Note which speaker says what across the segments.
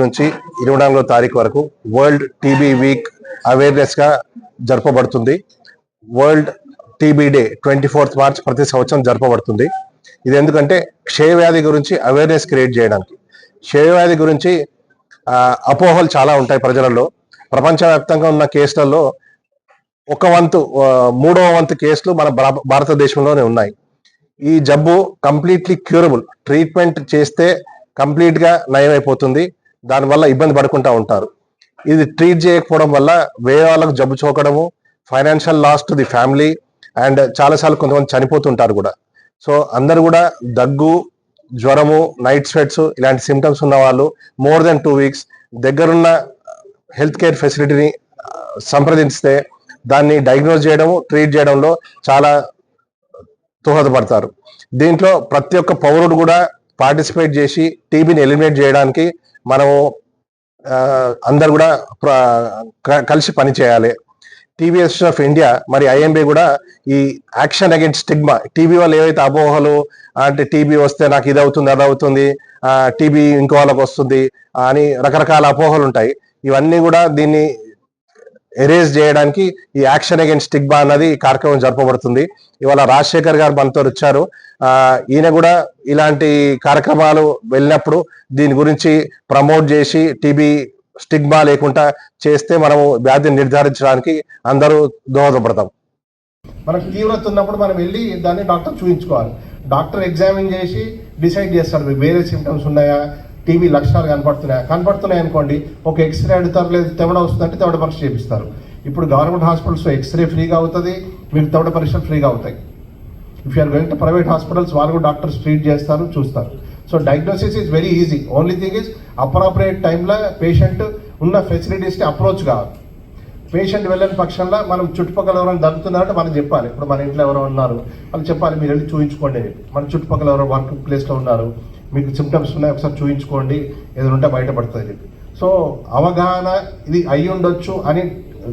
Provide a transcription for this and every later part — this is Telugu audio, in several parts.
Speaker 1: నుంచి 24వ తారీఖు వరకు వరల్డ్ టీబీ వీక్ అవేర్నెస్గా జరపబడుతుంది. World TB day 24th March ప్రతి సంవత్సరం జరపబడుతుంది. ఇది ఎందుకంటే క్షయవ్యాధి గురించి అవేర్నెస్ క్రియేట్ చేయడానికి. క్షయవ్యాధి గురించి అపోహలు చాలా ఉంటాయి ప్రజలలో. ప్రపంచవ్యాప్తంగా ఉన్న కేసులలో మూడవ వంతు కేసులు మన భారతదేశంలోనే ఉన్నాయి. ఈ జబ్బు కంప్లీట్లీ క్యూరబుల్. ట్రీట్మెంట్ చేస్తే కంప్లీట్గా నయమైపోతుంది. దానివల్ల ఇబ్బంది పడుకుంటూ ఉంటారు. ఇది ట్రీట్ చేయకపోవడం వల్ల వేరే వాళ్ళకు జబ్బు చోకడము, financial loss to the family, and చాలాసార్లు కొంతమంది చనిపోతుంటారు కూడా. సో అందరు కూడా దగ్గు, జ్వరము, నైట్ స్వెట్స్ ఇలాంటి సిమ్టమ్స్ ఉన్న వాళ్ళు మోర్ దెన్ 2 weeks దగ్గరున్న హెల్త్ కేర్ ఫెసిలిటీని సంప్రదిస్తే దాన్ని డయాగ్నోజ్ చేయడము, ట్రీట్ చేయడంలో చాలా దోహదపడతారు. దీంట్లో ప్రతి ఒక్క పౌరుడు కూడా పార్టిసిపేట్ చేసి టీబీని ఎలిమినేట్ చేయడానికి మనము అందరు కూడా కలిసి పనిచేయాలి. టీబీ అసోసియేషన్ ఆఫ్ ఇండియా మరి ఐఎంబీ కూడా ఈ యాక్షన్ అగైన్స్ స్టిగ్మా, టీబీ వల్ల ఏవైతే అపోహలు అంటే టీబీ వస్తే నాకు ఇది అవుతుంది, అది అవుతుంది, టీబీ ఇంకో వాళ్ళకు వస్తుంది అని రకరకాల అపోహలు ఉంటాయి. ఇవన్నీ కూడా దీన్ని ఎరేజ్ చేయడానికి ఈ యాక్షన్ అగైన్స్ స్టిగ్మా అన్నది కార్యక్రమం జరపబడుతుంది. ఇవాళ రాజశేఖర్ గారు మనతో వచ్చారు. ఈయన కూడా ఇలాంటి కార్యక్రమాలు వెళ్ళినప్పుడు దీని గురించి ప్రమోట్ చేసి టీబీ స్టిగ్మా లేకుండా చేస్తే మనము వ్యాధిని నిర్ధారించడానికి అందరూ దోహదపడతాం.
Speaker 2: మనకు తీవ్రత ఉన్నప్పుడు మనం వెళ్ళి దాన్ని డాక్టర్ చూపించుకోవాలి. డాక్టర్ ఎగ్జామిన్ చేసి డిసైడ్ చేస్తాడు మీకు వేరే సిమ్టమ్స్ ఉన్నాయా, టీబీ లక్షణాలు కనపడుతున్నాయి అనుకోండి, ఒక ఎక్స్రే అడుగుతారు, లేదు తెవడ వస్తుందంటే తెవడ పరీక్ష చేపిస్తారు. ఇప్పుడు గవర్నమెంట్ హాస్పిటల్స్లో ఎక్స్రే ఫ్రీగా అవుతుంది, మీకు తెవడ పరీక్షలు ఫ్రీగా అవుతాయి. If you're going to private hospitals వాళ్ళు కూడా డాక్టర్స్ ట్రీట్ చేస్తారు, చూస్తారు. So diagnosis is very easy. Only thing is appropriate టైంలో పేషెంట్ ఉన్న ఫెసిలిటీస్ని అప్రోచ్ కావాలి. పేషెంట్ వెళ్ళని పక్షంలో మనం చుట్టుపక్కల ఎవరైనా దగ్గుతున్నారంటే మనం చెప్పాలి. ఇప్పుడు మన ఇంట్లో ఎవరో ఉన్నారు వాళ్ళు చెప్పాలి, మీరు వెళ్ళి చూపించుకోండి అని. మన చుట్టుపక్కల ఎవరో వర్క్ ప్లేస్లో ఉన్నారు, మీకు సిమ్టమ్స్ ఉన్నాయి, ఒకసారి చూపించుకోండి, ఏదైనా ఉంటే బయటపడుతుంది చెప్పి. సో అవగాహన ఇది అయ్యి ఉండొచ్చు అని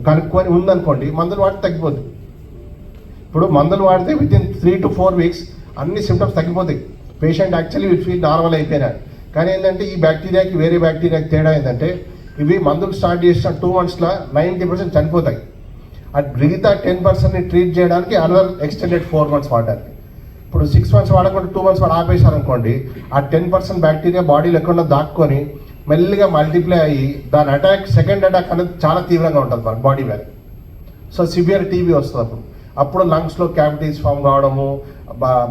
Speaker 2: కనుక్కొని ఉందనుకోండి, మందులు వాడితే తగ్గిపోతుంది. ఇప్పుడు మందులు వాడితే వితిన్ 3 to 4 weeks అన్ని సిమ్టమ్స్ తగ్గిపోతాయి. పేషెంట్ యాక్చువల్లీ ఫీల్ నార్మల్ అయిపోయినా. కానీ ఏంటంటే ఈ బ్యాక్టీరియాకి వేరే బ్యాక్టీరియాకి తేడా ఏంటంటే ఇవి మందులు స్టార్ట్ చేసిన 2 monthsలో 90% చనిపోతాయి. అది మిగతా 10%ని ట్రీట్ చేయడానికి అనదర్ ఎక్స్టెండెడ్ 4 months వాడాలి. ఇప్పుడు 6 months వాడకుండా 2 months వాడు ఆపేశారనుకోండి, ఆ 10% బ్యాక్టీరియా బాడీలో ఎక్కడ దాక్కొని మెల్లిగా మల్టిప్లై అయ్యి దాని సెకండ్ అటాక్ అనేది చాలా తీవ్రంగా ఉంటుంది మన బాడీ మీద. సో సివియర్ టీబీ వస్తుంది. అప్పుడు లంగ్స్లో క్యావిటీస్ ఫామ్ కావడము,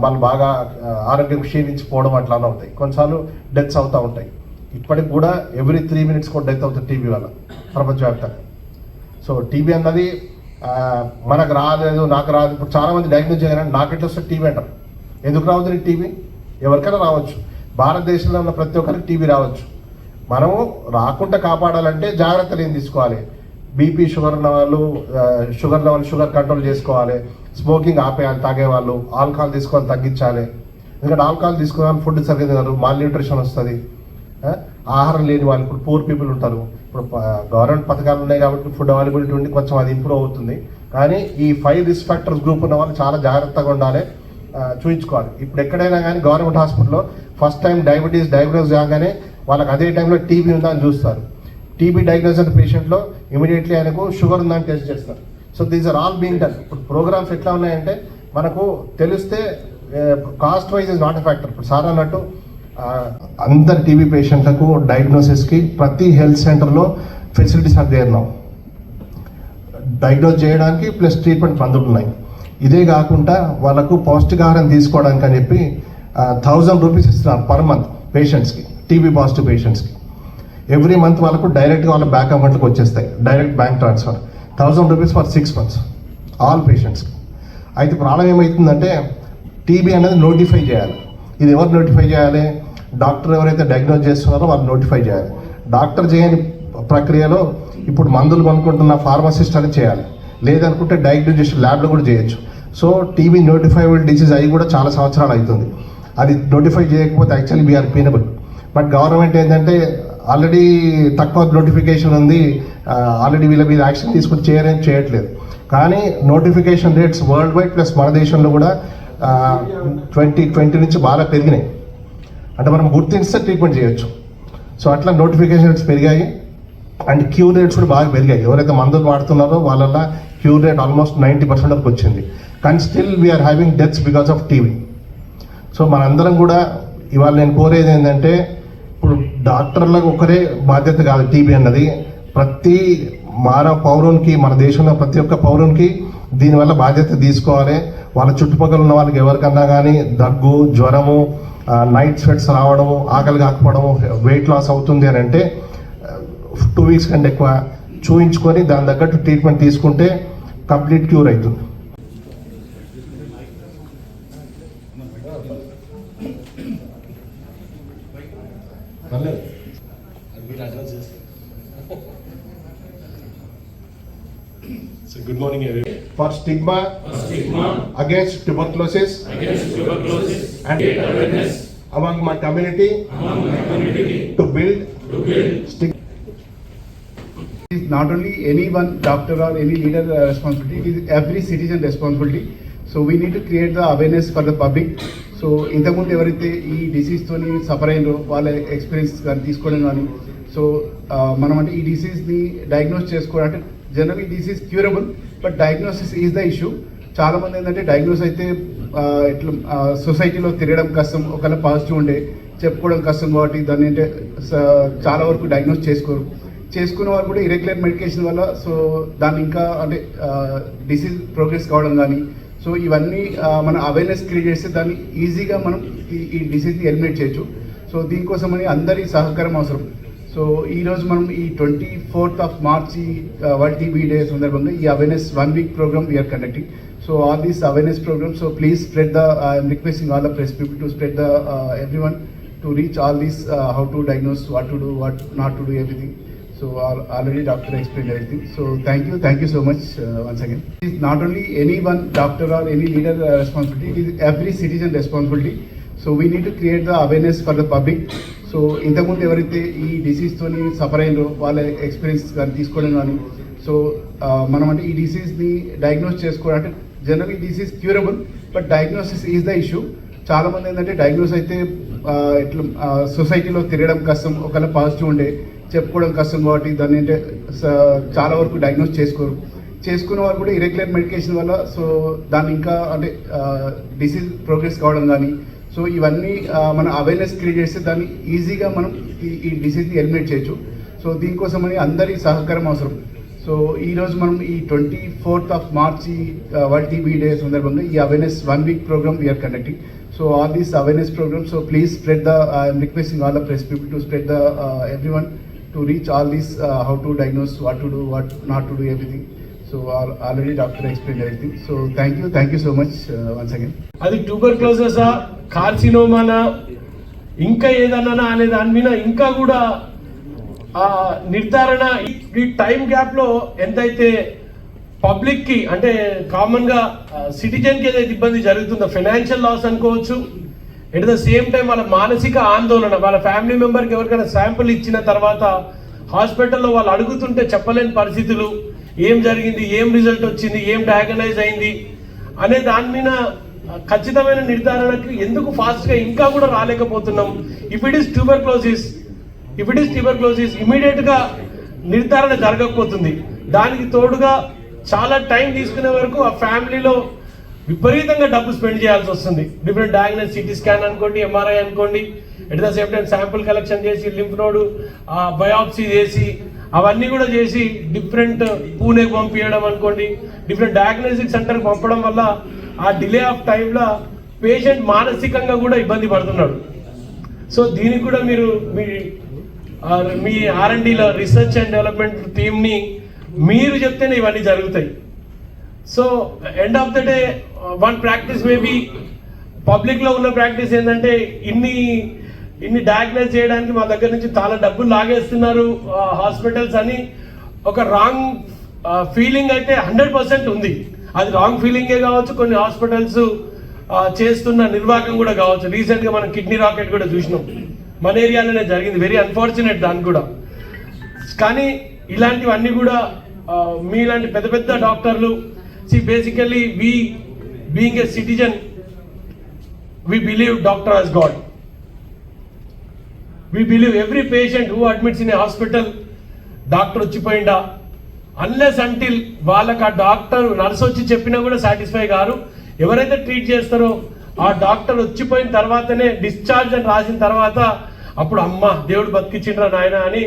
Speaker 2: వాళ్ళు బాగా ఆరోగ్యం క్షీణించిపోవడం అట్లానే అవుతాయి. కొన్నిసార్లు డెత్స్ అవుతూ ఉంటాయి. ఇప్పటికి కూడా ఎవ్రీ 3 minutes కూడా డెత్ అవుతుంది టీబీ వల్ల ప్రపంచవ్యాప్తంగా. సో టీబీ అన్నది మనకు రాలేదు, నాకు రాదు. ఇప్పుడు చాలామంది డయాగ్నోజ్ చేయాలని నాకు ఎట్లా వస్తే టీబీ అంటారు. ఎందుకు రావద్దు నీకు టీబీ? ఎవరికైనా రావచ్చు. భారతదేశంలో ఉన్న ప్రతి ఒక్కరికి టీబీ రావచ్చు. మనము రాకుండా కాపాడాలంటే జాగ్రత్తలు ఏం తీసుకోవాలి? బీపీ, షుగర్ ఉన్న వాళ్ళు షుగర్ కంట్రోల్ చేసుకోవాలి. స్మోకింగ్ ఆపేయాలి, తాగేవాళ్ళు. ఆల్కహాల్ తీసుకోవాలి, తగ్గించాలి. ఎందుకంటే ఆల్కహాల్ తీసుకోవాలి, ఫుడ్ సరిగ్గా తినరు, మాల్ న్యూట్రిషన్ వస్తుంది. ఆహారం లేని వాళ్ళు, ఇప్పుడు పూర్ పీపుల్ ఉంటారు. ఇప్పుడు గవర్నమెంట్ పథకాలు ఉన్నాయి కాబట్టి ఫుడ్ అవైలబిలిటీ ఉండి కొంచెం అది ఇంప్రూవ్ అవుతుంది. కానీ ఈ 5 risk factors గ్రూప్ ఉన్న వాళ్ళు చాలా జాగ్రత్తగా ఉండాలి, చూయించుకోవాలి. ఇప్పుడు ఎక్కడైనా కానీ గవర్నమెంట్ హాస్పిటల్లో ఫస్ట్ టైం డయాబెటీస్ డయాగ్నోజ్ కాగానే వాళ్ళకి అదే టైంలో టీబీ ఉందా అని చూస్తారు. టీబీ డయాగ్నోజ్ అయిన పేషెంట్లో ఇమీడియట్లీ ఆయనకు షుగర్ ఉందని టెస్ట్ చేస్తారు. So these are all being done. ఇప్పుడు ప్రోగ్రామ్స్ ఎట్లా ఉన్నాయంటే మనకు తెలిస్తే cost wise is not a factor. ఇప్పుడు సార్ అన్నట్టు అందరు టీబీ పేషెంట్లకు డయాగ్నోసిస్కి ప్రతి హెల్త్ సెంటర్లో facilities are there now. Diagnose చేయడానికి ప్లస్ ట్రీట్మెంట్ మందులు ఉన్నాయి. ఇదే కాకుండా వాళ్ళకు పౌష్టికాహారం తీసుకోవడానికి అని చెప్పి 1000 rupees ఇస్తున్నారు పర్ మంత్ పేషెంట్స్కి, టీబీ పాజిటివ్ పేషెంట్స్కి. ఎవ్రీ మంత్ వాళ్ళకు డైరెక్ట్గా వాళ్ళ బ్యాంక్ అకౌంట్కి వచ్చేస్తాయి, direct bank transfer. 1000 rupees for 6 months all పేషెంట్స్కి. అయితే ప్రాబ్లం ఏమవుతుందంటే టీబీ అనేది నోటిఫై చేయాలి. ఇది ఎవరు నోటిఫై చేయాలి? డాక్టర్ ఎవరైతే డయాగ్నోజ్ చేస్తున్నారో వాళ్ళు నోటిఫై చేయాలి. డాక్టర్ చేయని ప్రక్రియలో ఇప్పుడు మందులు కొనుక్కుంటున్న ఫార్మసిస్ట్ అని చేయాలి, లేదనుకుంటే డయాగ్నోజేషన్ ల్యాబ్లో కూడా చేయొచ్చు. సో టీబీ నోటిఫైబుల్ డిసీజ్ అయ్యి కూడా చాలా సంవత్సరాలు అవుతుంది. అది నోటిఫై చేయకపోతే యాక్చువల్లీ వీఆర్ పీనబుల్. బట్ గవర్నమెంట్ ఏంటంటే ఆల్రెడీ తక్కువ నోటిఫికేషన్ ఉంది, ఆల్రెడీ వీళ్ళ మీద యాక్షన్ తీసుకుని చేయట్లేదు. కానీ notification rates world wide plus మన దేశంలో కూడా 2020 నుంచి బాగా పెరిగినాయి. అంటే మనం గుర్తిస్తే ట్రీట్మెంట్ చేయొచ్చు. సో అట్లా నోటిఫికేషన్ రేట్స్ పెరిగాయి అండ్ క్యూర్ రేట్స్ కూడా బాగా పెరిగాయి. ఎవరైతే మందులు వాడుతున్నారో వాళ్ళ క్యూర్ రేట్ ఆల్మోస్ట్ 90% వరకు వచ్చింది. కానీ still we're having deaths because of TB. So మనందరం కూడా ఇవాళ నేను కోరేది ఏంటంటే, ఇప్పుడు డాక్టర్లకు ఒకరే బాధ్యత కాదు టీబీ అన్నది. ప్రతి పౌరునికి, మన దేశంలో ప్రతి ఒక్క పౌరునికి దీనివల్ల బాధ్యత తీసుకోవాలి. వాళ్ళ చుట్టుపక్కల ఉన్న వాళ్ళకి ఎవరికన్నా కానీ దగ్గు, జ్వరము, నైట్ స్వెట్స్ రావడము, ఆకలి కాకపోవడము, వెయిట్ లాస్ అవుతుంది అని అంటే 2 weeks కంటే ఎక్కువ చూయించుకొని దాని తగ్గట్టు ట్రీట్మెంట్ తీసుకుంటే కంప్లీట్ క్యూర్ అవుతుంది.
Speaker 3: So good morning everyone.
Speaker 2: For stigma against tuberculosis and
Speaker 3: Awareness
Speaker 2: among my community to build stigma.
Speaker 4: It is not only any one doctor or any leader responsibility, it is every citizen responsibility. So we need to create the awareness for the public. So ఇంతకుముందు ఎవరైతే ఈ డిసీజ్తోని సఫర్ అయినో వాళ్ళ ఎక్స్పీరియన్స్ కానీ తీసుకోవడం కానీ, సో మనం అంటే ఈ డిసీజ్ని డయాగ్నోస్ చేసుకోవడం అంటే జనరల్ ఈ disease curable, but diagnosis is the issue. చాలామంది ఏంటంటే డయాగ్నోస్ అయితే ఇట్లా సొసైటీలో తిరగడం కష్టం, ఒకవేళ పాజిటివ్ ఉండే చెప్పుకోవడం కష్టం కాబట్టి దాన్ని అంటే చాలా వరకు డయాగ్నోస్ చేసుకోరు. చేసుకున్న వాళ్ళు కూడా ఇరెగ్యులర్ మెడికేషన్ వల్ల సో దాన్ని ఇంకా అంటే డిసీజ్ ప్రోగ్రెస్ కావడం కానీ, సో ఇవన్నీ మన అవేర్నెస్ క్రియేట్ చేస్తే దాన్ని ఈజీగా మనం ఈ డిసీజ్ని ఎలిమినేట్ చేయొచ్చు. సో దీనికోసమని అందరి సహకారం అవసరం. సో ఈరోజు మనం ఈ 24th March world TB day సందర్భంగా ఈ awareness 1 week program we are conducting. So all these awareness programs, so please spread the, I am requesting all the press people to spread the everyone to reach all these how to diagnose, what to do, what not to do, everything. So already doctor explained everything. So thank you so much once again. It is not only any one doctor or any leader responsibility, it is every citizen responsibility. So we need to create the awareness for the public. So ఇంతకుముందు ఎవరైతే ఈ డిసీజ్తోని సఫర్ అయినో వాళ్ళ ఎక్స్పీరియన్స్ కానీ తీసుకోవడం కానీ, సో మనం అంటే ఈ డిసీజ్ని డయాగ్నోస్ చేసుకోవడం అంటే జనరల్ ఈ disease curable, but diagnosis is the issue. చాలామంది ఏంటంటే డయాగ్నోస్ అయితే ఇట్లా సొసైటీలో తిరగడం కష్టం, ఒకవేళ పాజిటివ్ ఉండే చెప్పుకోవడం కష్టం కాబట్టి దాన్ని అంటే చాలా వరకు డయాగ్నోస్ చేసుకోరు. చేసుకున్న వాళ్ళు కూడా ఇరెగ్యులర్ మెడికేషన్ వల్ల సో దాన్ని ఇంకా అంటే డిసీజ్ ప్రోగ్రెస్ కావడం కానీ, సో ఇవన్నీ మన అవేర్నెస్ క్రియేట్ చేస్తే దాన్ని ఈజీగా మనం ఈ డిసీజ్ని ఎలిమినేట్ చేయొచ్చు. సో దీనికోసమని అందరి సహకారం అవసరం. సో ఈరోజు మనం ఈ 24th March world TB day సందర్భంగా ఈ awareness 1 week program we are conducting. So all these awareness programs, so please spread the, I am requesting all the press people to spread the everyone to reach all these how to diagnose, what to do, what not to do, everything. So already doctor explained everything. So thank you so much once again.
Speaker 3: అది ట్యూబర్క్లోసిస్ కార్సినోమానా ఇంకా ఏదన్నా అనే దాని మీద ఇంకా కూడా నిర్ధారణ ఈ టైం గ్యాప్లో ఎంతైతే పబ్లిక్కి అంటే కామన్గా సిటిజన్కి ఏదైతే ఇబ్బంది జరుగుతుందో ఫైనాన్షియల్ లాస్ అనుకోవచ్చు, ఎట్ ద సేమ్ టైం వాళ్ళ మానసిక ఆందోళన, వాళ్ళ ఫ్యామిలీ మెంబర్కి ఎవరికైనా శాంపుల్ ఇచ్చిన తర్వాత హాస్పిటల్లో వాళ్ళు అడుగుతుంటే చెప్పలేని పరిస్థితులు, ఏం జరిగింది, ఏం రిజల్ట్ వచ్చింది, ఏం డయాగ్నైజ్ అయింది అనే దాని మీద ఖచ్చితమైన నిర్ధారణకి ఎందుకు ఫాస్ట్గా ఇంకా కూడా రాలేకపోతున్నాం. ఇఫ్ ఇట్ ఈస్ ట్యూబర్క్లోసిస్ ఇమీడియట్గా నిర్ధారణ జరగకపోతుంది. దానికి తోడుగా చాలా టైం తీసుకునే వరకు ఆ ఫ్యామిలీలో విపరీతంగా డబ్బు స్పెండ్ చేయాల్సి వస్తుంది. డిఫరెంట్ డయాగ్నోస్, సిటీ స్కాన్ అనుకోండి, ఎంఆర్ఐ అనుకోండి, at the same time sample collection చేసి లింఫ్ నోడ్ బయాప్సీ చేసి అవన్నీ కూడా చేసి డిఫరెంట్ పూణేకి పంపించడం అనుకోండి, డిఫరెంట్ డయాగ్నోస్టిక్ సెంటర్కి పంపడం వల్ల ఆ డిలే ఆఫ్ టైంలో పేషెంట్ మానసికంగా కూడా ఇబ్బంది పడుతున్నాడు. సో దీనికి కూడా మీరు మీ R&Dలో రీసెర్చ్ అండ్ డెవలప్మెంట్ టీమ్ని మీరు చెప్తేనే ఇవన్నీ జరుగుతాయి. So end of the day one practice maybe పబ్లిక్లో ఉన్న ప్రాక్టీస్ ఏంటంటే ఇన్ని డయాగ్నైజ్ చేయడానికి మా దగ్గర నుంచి చాలా డబ్బులు లాగేస్తున్నారు హాస్పిటల్స్ అని ఒక రాంగ్ ఫీలింగ్ అయితే 100% ఉంది. అది రాంగ్ ఫీలింగే కావచ్చు, కొన్ని హాస్పిటల్స్ చేస్తున్న నిర్వాహకం కూడా కావచ్చు. రీసెంట్గా మనం కిడ్నీ రాకెట్ కూడా చూసినాం, మన ఏరియాలోనే జరిగింది. వెరీ అన్ఫార్చునేట్ దానికి కూడా. కానీ ఇలాంటివన్నీ కూడా మీలాంటి పెద్ద పెద్ద డాక్టర్లు basically being a citizen we believe doctor as God. we believe every patient who admits in a hospital, doctor వచ్చిపోయిందా, అన్లెస్ అంటిల్ వాళ్ళకి ఆ డాక్టర్ నర్స్ వచ్చి చెప్పినా కూడా సాటిస్ఫై గారు. ఎవరైతే ట్రీట్ చేస్తారో ఆ డాక్టర్ వచ్చిపోయిన తర్వాతనే డిశ్చార్జ్ అని రాసిన తర్వాత అప్పుడు అమ్మ దేవుడు బతికించిండ్రా నాయన అని.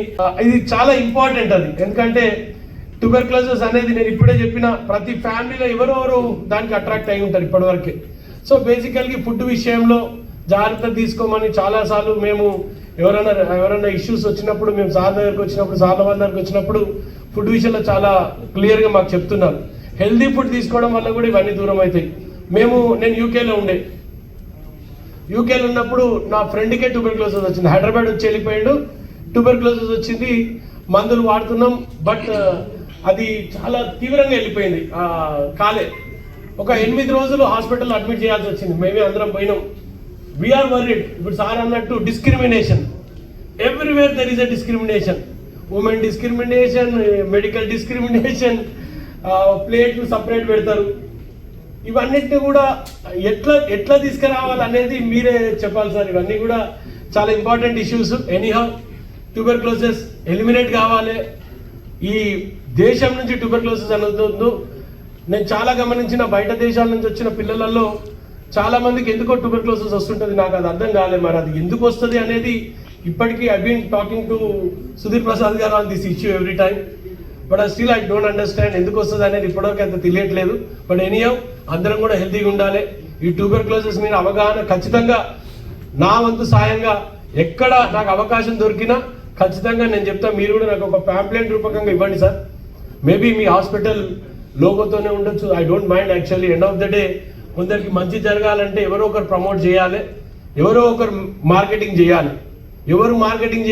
Speaker 3: ఇది చాలా ఇంపార్టెంట్ అది. ఎందుకంటే ట్యూబర్క్లోసిస్ అనేది నేను ఇప్పుడే చెప్పిన ప్రతి ఫ్యామిలీలో ఎవరెవరు దానికి అట్రాక్ట్ అయి ఉంటారు ఇప్పటివరకే. సో బేసికల్గా ఫుడ్ విషయంలో జాగ్రత్త తీసుకోమని చాలాసార్లు మేము ఎవరైనా ఇష్యూస్ వచ్చినప్పుడు మేము సార్ దగ్గరికి వచ్చినప్పుడు సార్ల వాళ్ళ దగ్గరికి వచ్చినప్పుడు ఫుడ్ విషయంలో చాలా క్లియర్గా మాకు చెప్తున్నారు. హెల్దీ ఫుడ్ తీసుకోవడం వల్ల కూడా ఇవన్నీ దూరం అవుతాయి. నేను యూకేలో ఉన్నప్పుడు నా ఫ్రెండ్కే ట్యూబర్క్లోసిస్ వచ్చింది. హైదరాబాద్ వచ్చి వెళ్ళిపోయాడు, ట్యూబర్క్లోసిస్ వచ్చింది, మందులు వాడుతున్నాం, బట్ అది చాలా తీవ్రంగా వెళ్ళిపోయింది. కాలే ఒక 8 రోజులు హాస్పిటల్లో అడ్మిట్ చేయాల్సి వచ్చింది. మేమే అందరం పోయినాం. We are worried. ఇప్పుడు సార్ అన్నట్టు discrimination, everywhere there is a discrimination. Women discrimination, medical discrimination, ప్లేట్లు సపరేట్ పెడతారు. ఇవన్నిటిని కూడా ఎట్లా తీసుకురావాలనేది మీరే చెప్పాలి సార్. ఇవన్నీ కూడా చాలా important issues. Anyhow tuberculosis eliminate కావాలి. ఈ దేశం నుంచి ట్యూబర్క్లోసిస్ అనొద్దు. నేను చాలా గమనించిన బయట దేశాల నుంచి వచ్చిన పిల్లలలో చాలా మందికి ఎందుకో ట్యూబర్క్లోసిస్ వస్తుంటుంది. నాకు అది అర్థం కాలేదు. మరి అది ఎందుకు వస్తుంది అనేది ఇప్పటికీ I been talking to Sudhir Prasad garu on this issue every time, but still I don't understand ఎందుకు వస్తుంది అనేది ఇప్పటివరకు అంత తెలియట్లేదు. బట్ ఎనీహౌ అందరం కూడా హెల్తీగా ఉండాలి. ఈ ట్యూబర్క్లోసిస్ మీద అవగాహన ఖచ్చితంగా నా వంతు సాయంగా ఎక్కడ నాకు అవకాశం దొరికినా ఖచ్చితంగా నేను చెప్తా. మీరు కూడా నాకు ఒక ప్యాంప్లెట్ రూపకంగా ఇవ్వండి సార్. మేబీ మీ హాస్పిటల్ లోగోతోనే ఉండొచ్చు, I don't mind. Actually end of the day కొందరికి మంచి జరగాలంటే ఎవరో ఒకరు ప్రమోట్ చేయాలి, ఎవరో ఒకరు మార్కెటింగ్ చేయాలి. ఎవరు మార్కెటింగ్